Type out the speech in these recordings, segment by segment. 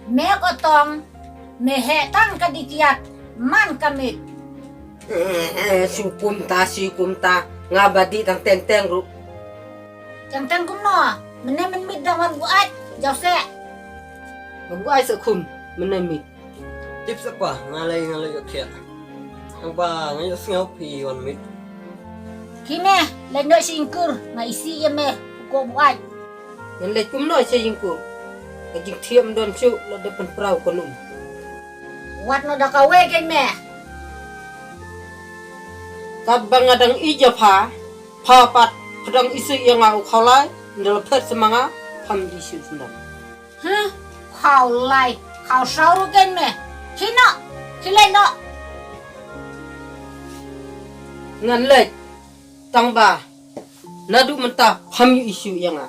me ko tong me hetan kadikiat man kamit sukum ta nga badi tang tenteng ru tang kumno men mit daman buat jause buai sa khum menemi tiếp sắc quả ngalai cái thiệt thằng ba ngay ngau phi còn mít kime le no singkur na isi yeme ko buat ngan le kum noi se jingku ka jing thiam don chu la de pen prau konum wat no da ka we ke me ka bangadang ija pha pat padang isu yang au khalai ndel phet semanga pham isu sundam khao lai khao sao ru ken me khi lên nó ngan le tang ba nadu menta pham isu yang a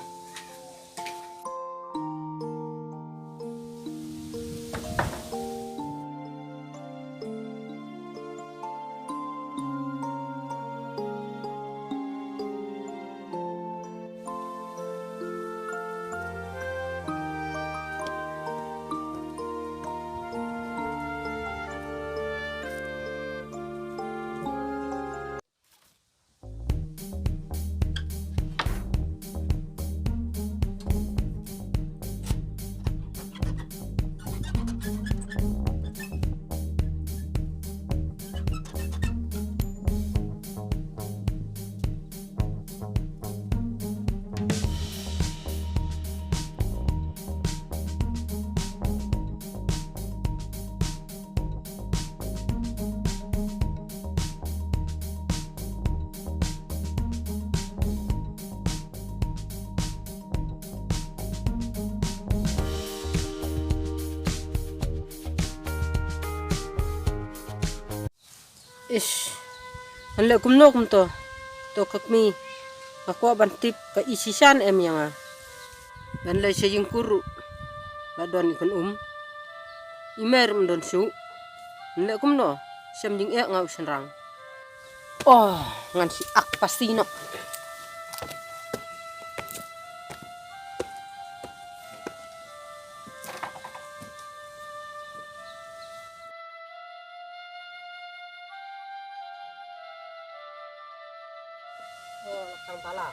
ish anle kumno kumto to kakmi akwa bantip ka isisan em yang a dan le se jingkuru la don ikon imer mdon su anle kumno sem jing e ngau senrang oh ngan si ak pasti no kang tala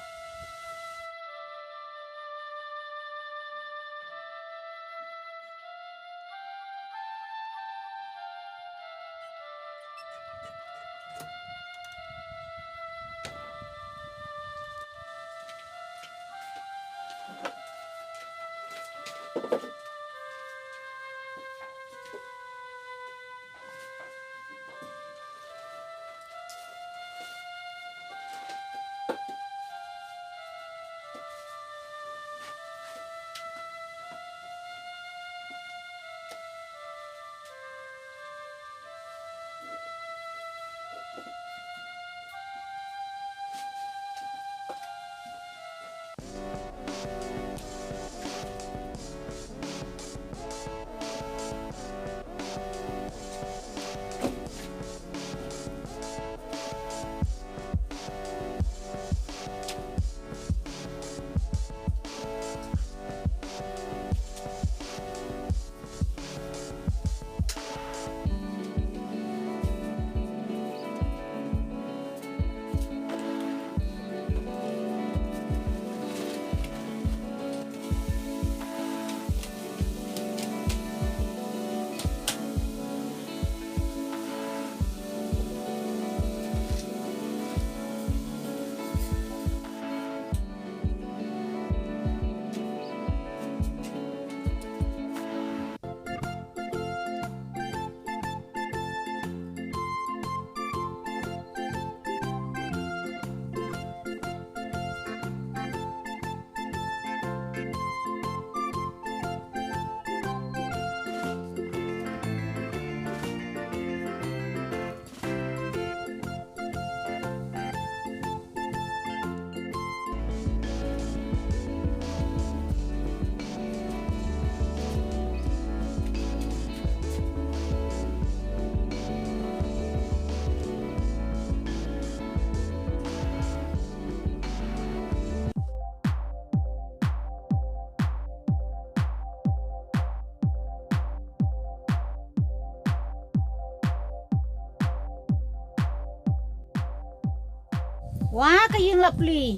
Wah, kayong lapli.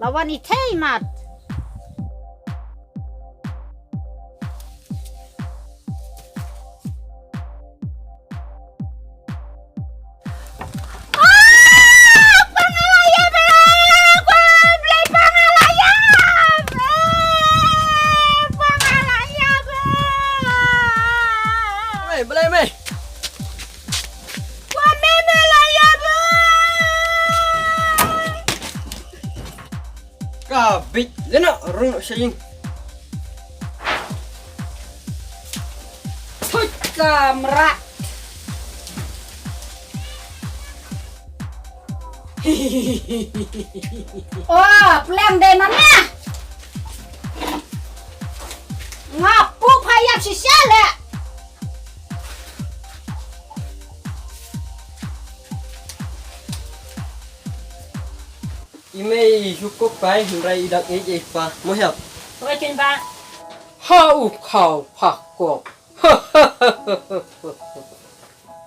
Lawan itay mat. Belai meh. Kabit, lena rung saying. Thôi camera. Oh, plan deh nana. Ngapu payap si Syala. Imei cukup pai rai dak e pa mo hiap. Thôi chuyện ba. Hau khao phak kok.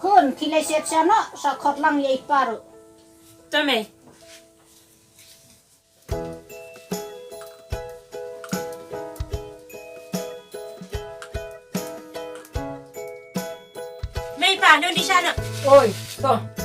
Kun kilai siap sana sakot lang yai paru. Cho mày. Mày phản đơn đi xa nè. Ôi, to.